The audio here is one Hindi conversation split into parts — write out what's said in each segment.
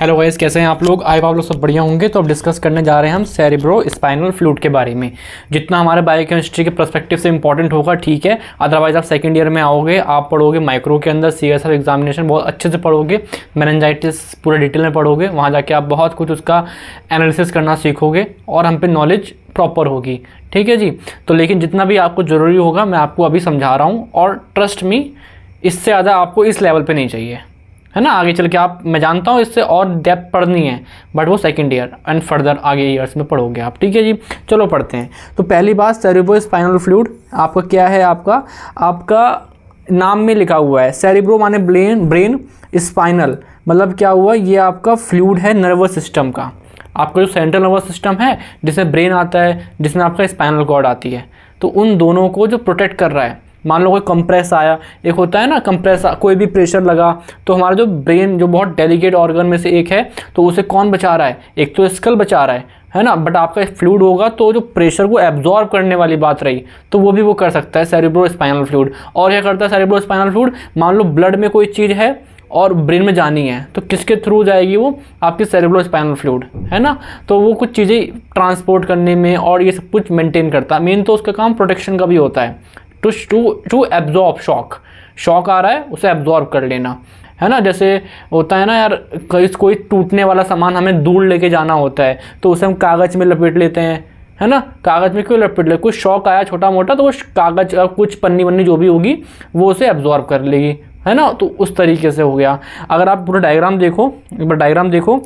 हेलो गाइस, कैसे हैं आप लोग? आई आप लोग सब बढ़िया होंगे। तो अब डिस्कस करने जा रहे हैं हम सेरेब्रो स्पाइनल फ्लूइड के बारे में। जितना हमारे बायोकेमिस्ट्री के पर्सपेक्टिव से इंपॉर्टेंट होगा ठीक है, अदरवाइज आप सेकंड ईयर में आओगे, आप पढ़ोगे माइक्रो के अंदर सीएसएफ एग्जामिनेशन बहुत अच्छे से पढ़ोगे, मेनिंजाइटिस पूरा डिटेल में पढ़ोगे, वहाँ जाके आप बहुत कुछ उसका एनालिसिस करना सीखोगे और हम पे नॉलेज प्रॉपर होगी। ठीक है जी। तो लेकिन जितना भी आपको ज़रूरी होगा मैं आपको अभी समझा रहा हूँ, और ट्रस्ट मी इससे ज़्यादा आपको इस लेवल पे नहीं चाहिए, है ना। आगे चल के आप, मैं जानता हूँ इससे और डेप्थ पढ़नी है, बट वो सेकंड ईयर एंड फर्दर आगे ईयर्स में पढ़ोगे आप। ठीक है जी, चलो पढ़ते हैं। तो पहली बात, सेरेब्रो स्पाइनल फ्लूइड आपका क्या है? आपका नाम में लिखा हुआ है सेरेब्रो माने ब्रेन, स्पाइनल मतलब क्या हुआ, ये आपका फ्लूइड है नर्वस सिस्टम का। आपका जो सेंट्रल नर्वस सिस्टम है जिसमें ब्रेन आता है, जिसमें आपका स्पाइनल कॉर्ड आती है, तो उन दोनों को जो प्रोटेक्ट कर रहा है। मान लो कोई कंप्रेस आया, एक होता है ना कंप्रेस, कोई भी प्रेशर लगा तो हमारा जो ब्रेन जो बहुत डेलिकेट ऑर्गन में से एक है, तो उसे कौन बचा रहा है? एक तो स्कल बचा रहा है ना, बट आपका फ्लूइड होगा तो जो प्रेशर को एब्जॉर्ब करने वाली बात रही तो वो भी वो कर सकता है सेरेब्रो स्पाइनल फ्लूइड। और क्या करता है सेरेब्रो स्पाइनल फ्लूइड? मान लो ब्लड में कोई चीज़ है और ब्रेन में जानी है, तो किसके थ्रू जाएगी वो? आपकी सेरेब्रो स्पाइनल फ्लूइड, है ना। तो वो कुछ चीज़ें ट्रांसपोर्ट करने में और ये सब कुछ मेंटेन करता है। मेन तो उसका काम प्रोटेक्शन का भी होता है, टू एब्जॉर्ब शॉक आ रहा है उसे एब्जॉर्ब कर लेना, है ना। जैसे होता है ना यार, कोई टूटने वाला सामान हमें दूर लेके जाना होता है तो उसे हम कागज़ में लपेट लेते हैं, है ना। कागज़ में क्यों लपेट ले? कुछ शॉक आया छोटा मोटा तो वो कागज़ कुछ पन्नी वन्नी जो भी होगी वो उसे एब्जॉर्ब कर लेगी, है ना। तो उस तरीके से हो गया। अगर आप पूरा डायग्राम देखो, एक बार डायग्राम देखो,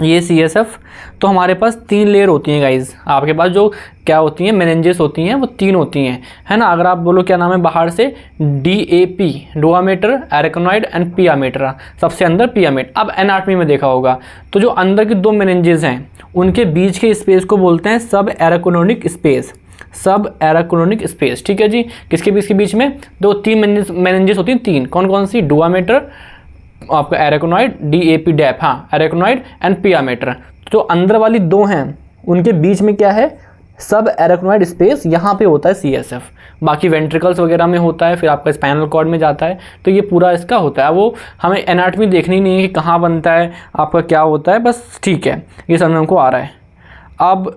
ये सीएसएफ, तो हमारे पास 3 लेयर होती हैं गाइज। आपके पास जो क्या होती हैं, मेनिंजेस होती हैं, वो 3 होती हैं, है ना। अगर आप बोलो क्या नाम है बाहर से, DAP डुआमीटर, एरेक्नोइड एंड पियामीटर, सबसे अंदर पियामीड। अब एनाटॉमी में देखा होगा तो जो अंदर की 2 मेनिंजेस हैं उनके बीच के स्पेस को बोलते हैं सब एरेक्नोनिक स्पेस, सब एरेक्नोनिक स्पेस। ठीक है जी। किसके बीच के बीच में? 3 मेनिंजेस होती हैं, 3। कौन कौन सी? डुआमीटर, आपका एरेक्नोइड, DAP डैप, हाँ एरेक्नोइड एंड पियामीटर। जो अंदर वाली 2 हैं उनके बीच में क्या है? सब एरेक्नोइड स्पेस, यहाँ पे होता है सीएसएफ। बाकी वेंट्रिकल्स वगैरह में होता है, फिर आपका स्पाइनल कॉर्ड में जाता है, तो ये पूरा इसका होता है। वो हमें एनाटॉमी देखनी नहीं है कि कहाँ बनता है, आपका क्या होता है, बस ठीक है, ये समझ हमको आ रहा है अब।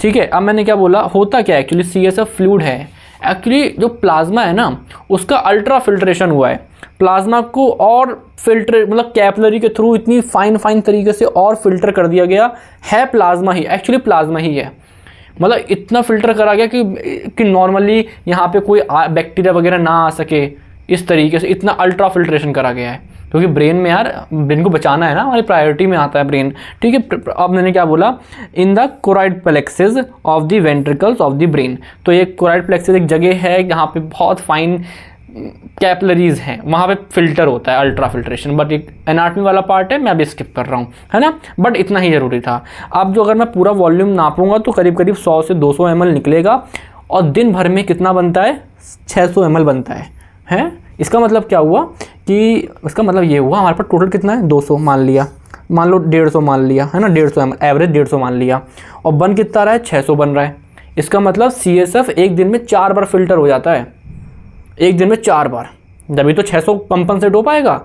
ठीक है, अब मैंने क्या बोला, होता क्या है एक्चुअली? सीएसएफ फ्लूइड है। एक्चुअली जो प्लाज्मा है ना उसका अल्ट्रा फिल्ट्रेशन हुआ है। प्लाज्मा को और फिल्टर मतलब कैपिलरी के थ्रू इतनी फाइन तरीके से और फिल्टर कर दिया गया है। प्लाज्मा ही एक्चुअली प्लाज्मा ही है, मतलब इतना फिल्टर करा गया कि नॉर्मली यहाँ पे कोई बैक्टीरिया वगैरह ना आ सके, इस तरीके से इतना अल्ट्रा फिल्ट्रेशन करा गया है। क्योंकि ब्रेन में यार, ब्रेन को बचाना है ना, हमारी प्रायोरिटी में आता है ब्रेन। ठीक है। अब मैंने क्या बोला, in the choroid plexuses of the ventricles of the brain. तो ये कोराइड प्लेक्सेस एक जगह है जहाँ पे बहुत फाइन कैपिलरीज हैं, वहाँ पे फिल्टर होता है, अल्ट्रा फिल्ट्रेशन। बट एक एनाटॉमी वाला पार्ट है, मैं अभी स्किप कर रहा हूँ, है ना। बट इतना ही ज़रूरी था। अब जो अगर मैं पूरा वॉल्यूम नापूंगा तो करीब 100 से 200 ml निकलेगा, और दिन भर में कितना बनता है? 600 ml बनता है। इसका मतलब क्या हुआ कि, इसका मतलब ये हुआ हमारे पास टोटल कितना है? 200 मान लिया, मान लो 150 मान लिया, है ना, 150 ml एवरेज 150 मान लिया, और बन कितना रहा है? 600 बन रहा है। इसका मतलब सीएसएफ एक दिन में 4 बार फिल्टर हो जाता है, एक दिन में 4 बार, जभी तो 600 कंपनसेट हो पाएगा।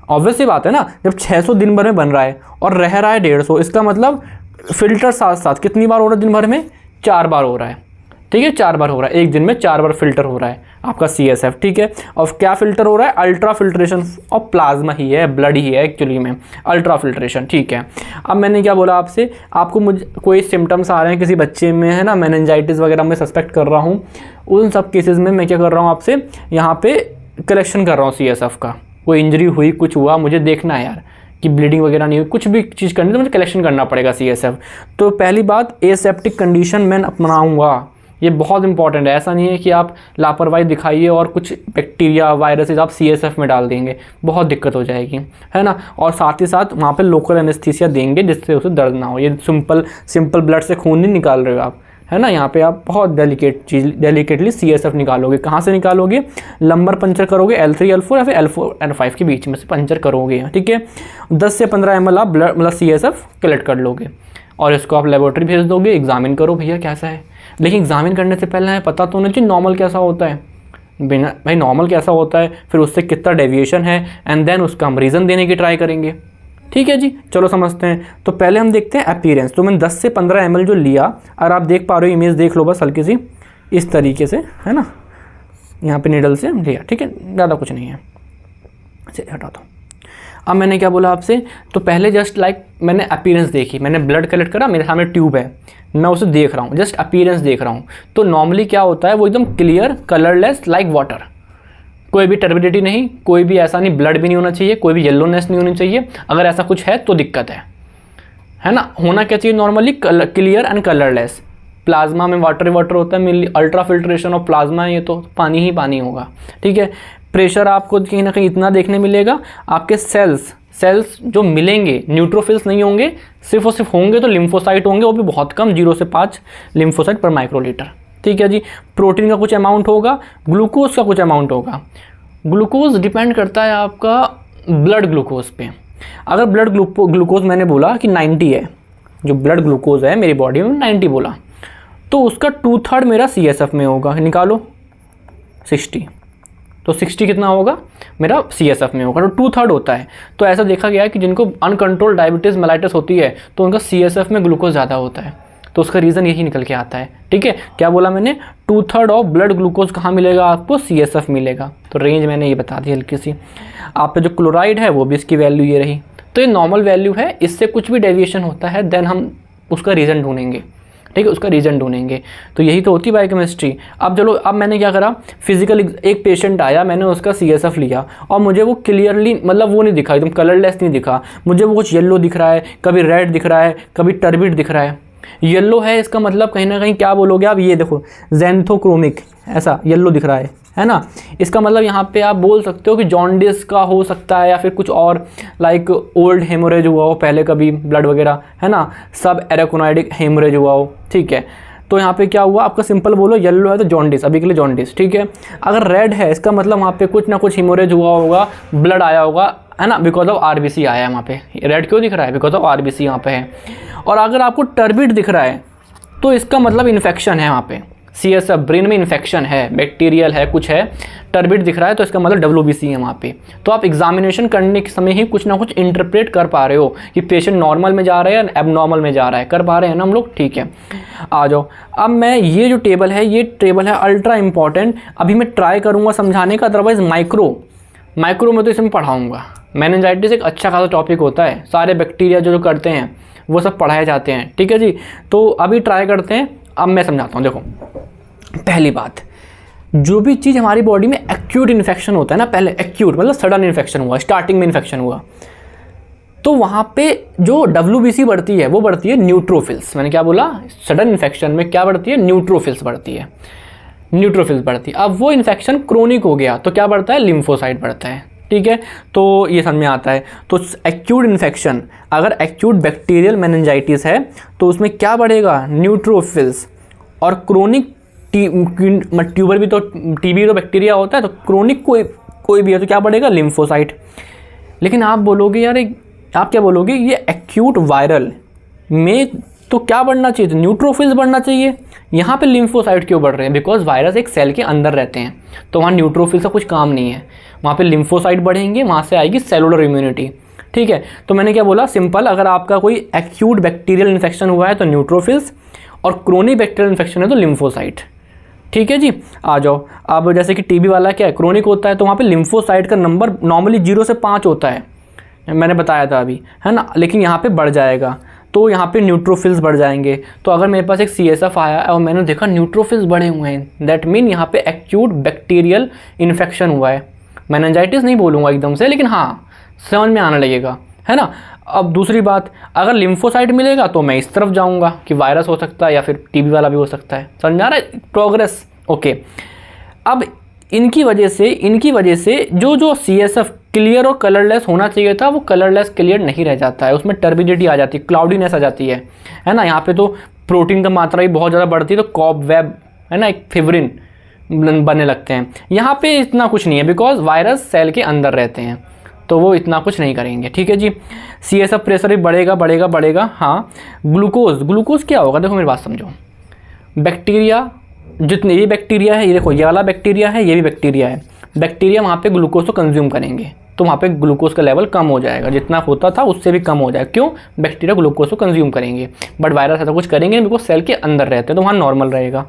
ऑब्वियस सी बात है ना, जब 600 दिन भर में बन रहा है और रह रहा है 150, इसका मतलब फिल्टर साथ साथ कितनी बार हो रहा है दिन भर में? 4 बार हो रहा है। ठीक है, 4 बार हो रहा है, एक दिन में 4 बार फिल्टर हो रहा है आपका सीएसएफ। ठीक है। और क्या फिल्टर हो रहा है? अल्ट्रा फिल्ट्रेशन ऑफ प्लाज्मा ही है, ब्लड ही है एक्चुअली में, अल्ट्रा फिल्ट्रेशन। ठीक है। अब मैंने क्या बोला आपसे, आपको मुझे कोई सिम्टम्स आ रहे हैं किसी बच्चे में, है ना, मेनिंजाइटिस वगैरह मैं सस्पेक्ट कर रहा हूँ, उन सब केसेस में मैं क्या कर रहा हूँ आपसे यहाँ पे कलेक्शन कर रहा हूँ सीएसएफ का। कोई इंजरी हुई, कुछ हुआ, मुझे देखना है यार कि ब्लीडिंग वगैरह नहीं हुई, कुछ भी चीज़ करनी तो मुझे कलेक्शन करना पड़ेगा सीएसएफ। तो पहली बात, एसेप्टिक कंडीशन मैं अपनाऊँगा, ये बहुत इंपॉर्टेंट है। ऐसा नहीं है कि आप लापरवाही दिखाइए और कुछ बैक्टीरिया वायरसेस आप सीएसएफ में डाल देंगे, बहुत दिक्कत हो जाएगी, है ना। और साथ ही साथ वहाँ पे लोकल एनेस्थीसिया देंगे जिससे उसे दर्द ना हो। ये सिंपल ब्लड से खून नहीं निकाल रहे हो आप, है ना। यहाँ पे आप बहुत डेलिकेटली सीएसएफ निकालोगे। कहाँ से निकालोगे? लंबर पंचर करोगे, L3 L4 या फिर L4 L5 के बीच में से पंचर करोगे। ठीक है। 10 से 15 ml आप ब्लड मतलब सीएसएफ कलेक्ट कर लोगे और इसको आप लेबोरेटरी भेज दोगे, एग्जामिन करो भैया कैसा है। लेकिन एग्जामिन करने से पहले हमें पता तो होना चाहिए नॉर्मल कैसा होता है। बिना भाई नॉर्मल कैसा होता है, फिर उससे कितना डेविएशन है, एंड देन उसका हम रीज़न देने की ट्राई करेंगे, ठीक है जी, चलो समझते हैं। तो पहले हम देखते हैं अपीयरेंस। तो मैंने 10 से 15 ml जो लिया, और आप देख पा रहे हो, इमेज देख लो बस हल्की सी इस तरीके से, है ना, यहाँ पे नीडल से लिया, ठीक है, ज़्यादा कुछ नहीं है, चलिए हटा दो। अब मैंने क्या बोला आपसे, तो पहले जस्ट लाइक मैंने अपीयरेंस देखी, मैंने ब्लड कलेक्ट करा, मेरे सामने ट्यूब है, मैं उसे देख रहा हूँ, जस्ट अपीयरेंस देख रहा हूँ। तो नॉर्मली क्या होता है, वो एकदम क्लियर कलरलेस लाइक वाटर, कोई भी टर्बिडिटी नहीं, कोई भी ऐसा नहीं, ब्लड भी नहीं होना चाहिए, कोई भी येलोनेस नहीं होनी चाहिए। अगर ऐसा कुछ है तो दिक्कत है ना। होना क्या चाहिए normally, clear and colourless. Plasma में वाटर वाटर होता है, अल्ट्रा फिल्ट्रेशन ऑफ प्लाज्मा है, ये तो पानी ही पानी होगा, ठीक है। प्रेशर आपको कहीं ना कहीं इतना देखने मिलेगा। आपके सेल्स जो मिलेंगे, न्यूट्रोफिल्स नहीं होंगे, सिर्फ और सिर्फ होंगे तो लिम्फोसाइट होंगे, वो भी बहुत कम, 0 से 5 लिम्फोसाइट पर माइक्रोलीटर, ठीक है जी। प्रोटीन का कुछ अमाउंट होगा, ग्लूकोज का कुछ अमाउंट होगा। ग्लूकोज डिपेंड करता है आपका ब्लड ग्लूकोज पे। अगर ब्लड ग्लूकोज मैंने बोला कि 90 है, जो ब्लड ग्लूकोज है मेरी बॉडी में 90 बोला, तो उसका 2/3 मेरा CSF में होगा, निकालो 60, तो 60 कितना होगा मेरा CSF में होगा, तो 2/3 होता है। तो ऐसा देखा गया है कि जिनको अनकंट्रोल डायबिटीज़ मेलाइटिस होती है तो उनका CSF में ग्लूकोज ज़्यादा होता है, तो उसका रीज़न यही निकल के आता है, ठीक है। क्या बोला मैंने, 2/3 ऑफ ब्लड ग्लूकोज कहाँ मिलेगा आपको, CSF मिलेगा। तो रेंज मैंने ये बता दी हल्की सी। आप पे जो क्लोराइड है वो भी इसकी वैल्यू ये रही, तो ये नॉर्मल वैल्यू है। इससे कुछ भी डेविएशन होता है देन हम उसका रीज़न ढूंढेंगे, ठीक है, उसका रीज़न ढूंढेंगे। तो यही तो होती है बायोकेमिस्ट्री। अब चलो, अब मैंने क्या करा, फिजिकल एक पेशेंट आया, मैंने उसका CSF लिया और मुझे वो क्लियरली, मतलब वो नहीं दिखा, एकदम कलरलेस नहीं दिखा मुझे, वो कुछ येलो दिख रहा है, कभी रेड दिख रहा है, कभी टर्बिड दिख रहा है। येलो है इसका मतलब कहीं ना कहीं क्या बोलोगे आप, ये देखो ज़ैंथोक्रोमिक, ऐसा येलो दिख रहा है ना। इसका मतलब यहाँ पे आप बोल सकते हो कि जॉन्डिस का हो सकता है, या फिर कुछ और, लाइक ओल्ड हेमोरेज हुआ हो पहले कभी ब्लड वगैरह, है ना, सब एराकोनाइडिक हेमोरेज हुआ हो, ठीक है। तो यहाँ पे क्या हुआ आपका, सिंपल बोलो, येलो है तो जॉन्डिस, अभी के लिए जॉन्डिस, ठीक है। अगर रेड है इसका मतलब वहाँ पे कुछ ना कुछ हेमोरेज हुआ होगा, ब्लड आया होगा, है ना, बिकॉज ऑफ RBC आया है वहाँ पे। रेड क्यों दिख रहा है, बिकॉज ऑफ RBC यहाँ पे है। और अगर आपको टर्बिड दिख रहा है तो इसका मतलब इन्फेक्शन है वहाँ पे, CSF ब्रेन में इन्फेक्शन है, बैक्टीरियल है, कुछ है। टर्बिड दिख रहा है तो इसका मतलब WBC है वहाँ पे। तो आप एग्जामिनेशन करने के समय ही कुछ ना कुछ इंटरप्रेट कर पा रहे हो कि पेशेंट नॉर्मल में जा रहा है या एबनॉर्मल में जा रहा है, कर पा रहे हैं ना हम लोग, ठीक है। आ जाओ, अब मैं ये जो टेबल है, ये टेबल है अल्ट्रा इंपॉर्टेंट। अभी मैं ट्राई करूँगा समझाने का, अदरवाइज माइक्रो में तो इसमें पढ़ाऊँगा। मेनिंजाइटिस एक अच्छा खासा टॉपिक होता है, सारे बैक्टीरिया जो करते हैं वो सब पढ़ाए जाते हैं, ठीक है जी। तो अभी ट्राई करते हैं, अब मैं समझाता हूँ। देखो, पहली बात, जो भी चीज़ हमारी बॉडी में एक्यूट इन्फेक्शन होता है ना, पहले एक्यूट मतलब सडन इन्फेक्शन हुआ, स्टार्टिंग में इन्फेक्शन हुआ, तो वहाँ पे जो WBC बढ़ती है वो बढ़ती है न्यूट्रोफिल्स। मैंने क्या बोला, सडन इन्फेक्शन में क्या बढ़ती है, न्यूट्रोफिल्स बढ़ती है, न्यूट्रोफिल्स बढ़ती है। अब वो इन्फेक्शन क्रोनिक हो गया तो क्या बढ़ता है, लिम्फोसाइट बढ़ता है, ठीक है। तो ये समझ में आता है। तो एक्यूट इन्फेक्शन, अगर एक्यूट बैक्टीरियल मेनिंजाइटिस है तो उसमें क्या बढ़ेगा, न्यूट्रोफिल्स। और क्रोनिक ट्यूबर भी तो, TB तो बैक्टीरिया होता है, तो क्रोनिक कोई भी है तो क्या बढ़ेगा, लिम्फोसाइट। लेकिन आप बोलोगे यार, आप क्या बोलोगे, ये एक्यूट वायरल में तो क्या बढ़ना चाहिए, तो न्यूट्रोफिल्स बढ़ना चाहिए। यहाँ पे लिम्फोसाइट क्यों बढ़ रहे हैं, बिकॉज वायरस एक सेल के अंदर रहते हैं, तो वहाँ न्यूट्रोफिल्स का कुछ काम नहीं है, वहाँ पे लिम्फोसाइट बढ़ेंगे, वहाँ से आएगी सेलुलर इम्यूनिटी, ठीक है। तो मैंने क्या बोला, सिंपल, अगर आपका कोई एक्यूट बैक्टीरियल इन्फेक्शन हुआ है तो न्यूट्रोफिल्स, और क्रोनिक बैक्टीरियल इन्फेक्शन है तो लिम्फोसाइट, ठीक है जी। आ जाओ, अब जैसे कि TB वाला क्या है, क्रोनिक होता है, तो वहाँ पे लिम्फोसाइट का नंबर नॉर्मली 0 से 5 होता है, मैंने बताया था अभी, है ना, लेकिन यहाँ पे बढ़ जाएगा, तो यहाँ पे न्यूट्रोफिल्स बढ़ जाएंगे। तो अगर मेरे पास एक CSF आया और मैंने देखा न्यूट्रोफिल्स बढ़े हुए हैं, दैट मीन यहाँ पे एक्यूट बैक्टीरियल इन्फेक्शन हुआ है। मेनिंजाइटिस नहीं बोलूँगा एकदम से, लेकिन हाँ समझ में आने लगेगा, है ना। अब दूसरी बात, अगर लिम्फोसाइट मिलेगा तो मैं इस तरफ जाऊंगा कि वायरस हो सकता है या फिर TB वाला भी हो सकता है, समझ में आ रहा है, प्रोग्रेस, ओके। अब इनकी वजह से जो CSF क्लियर और कलरलेस होना चाहिए था, वो कलरलेस क्लियर नहीं रह जाता है, उसमें टर्बिडिटी आ जाती है, क्लाउडीनेस आ जाती है ना। यहाँ पे तो प्रोटीन की मात्रा भी बहुत ज़्यादा बढ़ती है, तो कॉबवेब, है ना, एक फिब्रिन बनने लगते हैं। यहाँ पे इतना कुछ नहीं है, बिकॉज वायरस सेल के अंदर रहते हैं, तो वो इतना कुछ नहीं करेंगे, ठीक है जी। CSF प्रेशर भी बढ़ेगा। हाँ, ग्लूकोज क्या होगा, देखो मेरी बात समझो, बैक्टीरिया, जितने भी बैक्टीरिया है, ये देखो, ये वाला बैक्टीरिया है, ये भी बैक्टीरिया है, बैक्टीरिया वहाँ पे ग्लूकोज को कंज्यूम करेंगे, तो वहाँ पे ग्लूकोज का लेवल कम हो जाएगा, जितना होता था उससे भी कम हो जाएगा। क्यों? बैक्टीरिया ग्लूकोज को कंज्यूम करेंगे, बट वायरस ऐसा कुछ करेंगे नहीं, बिकॉज सेल के अंदर रहते हैं, तो वहाँ नॉर्मल रहेगा।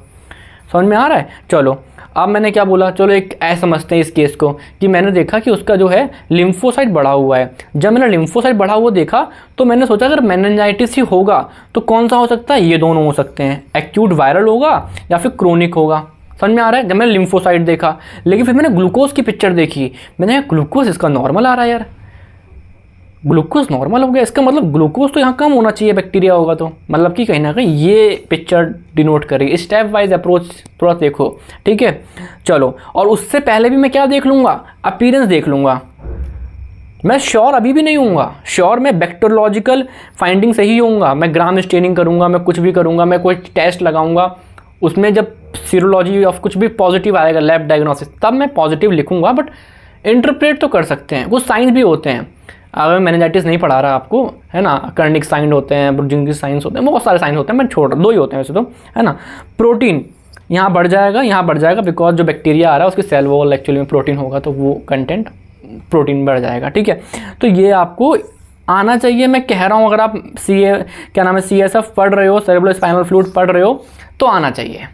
समझ में आ रहा है? चलो अब मैंने क्या बोला, चलो एक ऐसा समझते हैं इस केस को कि मैंने देखा कि उसका जो है लिम्फोसाइट बढ़ा हुआ है। जब मैंने लिम्फोसाइट बढ़ा हुआ देखा तो मैंने सोचा अगर मेनिंजाइटिस ही होगा तो कौन सा हो सकता है? ये दोनों हो सकते हैं, एक्यूट वायरल होगा या फिर क्रोनिक होगा। समझ में आ रहा है? जब मैंने लिम्फोसाइट देखा, लेकिन फिर मैंने ग्लूकोज की पिक्चर देखी, मैंने ग्लूकोज इसका नॉर्मल आ रहा है यार, ग्लूकोज नॉर्मल हो गया, इसका मतलब ग्लूकोज तो यहाँ कम होना चाहिए बैक्टीरिया होगा तो, मतलब कि कहीं ना कहीं ये पिक्चर डिनोट कर रही है। स्टेप वाइज अप्रोच थोड़ा देखो, ठीक है। चलो, और उससे पहले भी मैं क्या देख लूँगा? अपीयरेंस देख लूँगा। मैं श्योर अभी भी नहीं हूँगा, श्योर मैं बैक्टीरियोलॉजिकल फाइंडिंग से ही होऊंगा। मैं ग्राम स्टेनिंग करूँगा, मैं कुछ भी करूँगा, मैं कोई टेस्ट लगाऊंगा, उसमें जब सीरोलॉजी ऑफ कुछ भी पॉजिटिव आएगा, लैब डायग्नोसिस, तब मैं पॉजिटिव लिखूँगा। बट इंटरप्रेट तो कर सकते हैं, कुछ साइंस भी होते हैं। अगर मेनिंजाइटिस नहीं पढ़ा रहा आपको, है ना, कर्निक साइन होते हैं, ब्रुजिंग साइंस होते हैं, बहुत सारे साइंस होते हैं, मैं छोड़, 2 ही होते हैं वैसे तो, है ना। प्रोटीन यहाँ बढ़ जाएगा, यहाँ बढ़ जाएगा, बिकॉज जो बैक्टीरिया आ रहा है उसके सेल वॉल एक्चुअली में प्रोटीन होगा, तो वो कंटेंट प्रोटीन बढ़ जाएगा, ठीक है। तो ये आपको आना चाहिए, मैं कह रहा हूँ। अगर आप क्या नाम है, CSF पढ़ रहे हो, सेरेब्रो स्पाइनल फ्लूइड पढ़ रहे हो, तो आना चाहिए,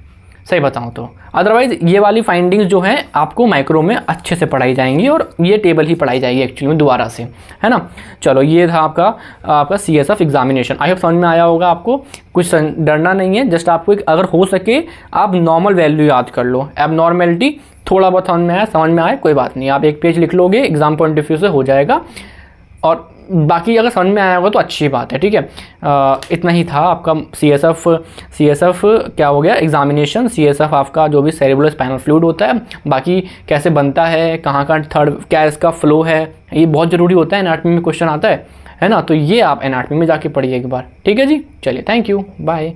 सही बताऊँ तो। अदरवाइज ये वाली फाइंडिंग्स जो हैं आपको माइक्रो में अच्छे से पढ़ाई जाएंगी, और ये टेबल ही पढ़ाई जाएगी एक्चुअली में दोबारा से, है ना। चलो, ये था आपका CSF एग्जामिनेशन। आई होप समझ में आया होगा आपको, कुछ डरना नहीं है। जस्ट आपको अगर हो सके आप नॉर्मल वैल्यू याद कर लो, एबनॉर्मेलिटी थोड़ा बहुत समझ में आए कोई बात नहीं, आप एक पेज लिख लोगे, एग्जाम पॉइंट ऑफ व्यू से हो जाएगा। और बाकी अगर समझ में आया होगा तो अच्छी बात है, ठीक है। इतना ही था आपका CSF क्या हो गया, एग्जामिनेशन। CSF आपका जो भी सेरेब्रो स्पाइनल फ्लूइड होता है, बाकी कैसे बनता है, कहाँ का थर्ड, क्या इसका फ्लो है, ये बहुत ज़रूरी होता है, एनाटॉमी में क्वेश्चन आता है ना। तो ये आप एनाटॉमी में जाके पढ़िए एक बार, ठीक है जी। चलिए, थैंक यू, बाय।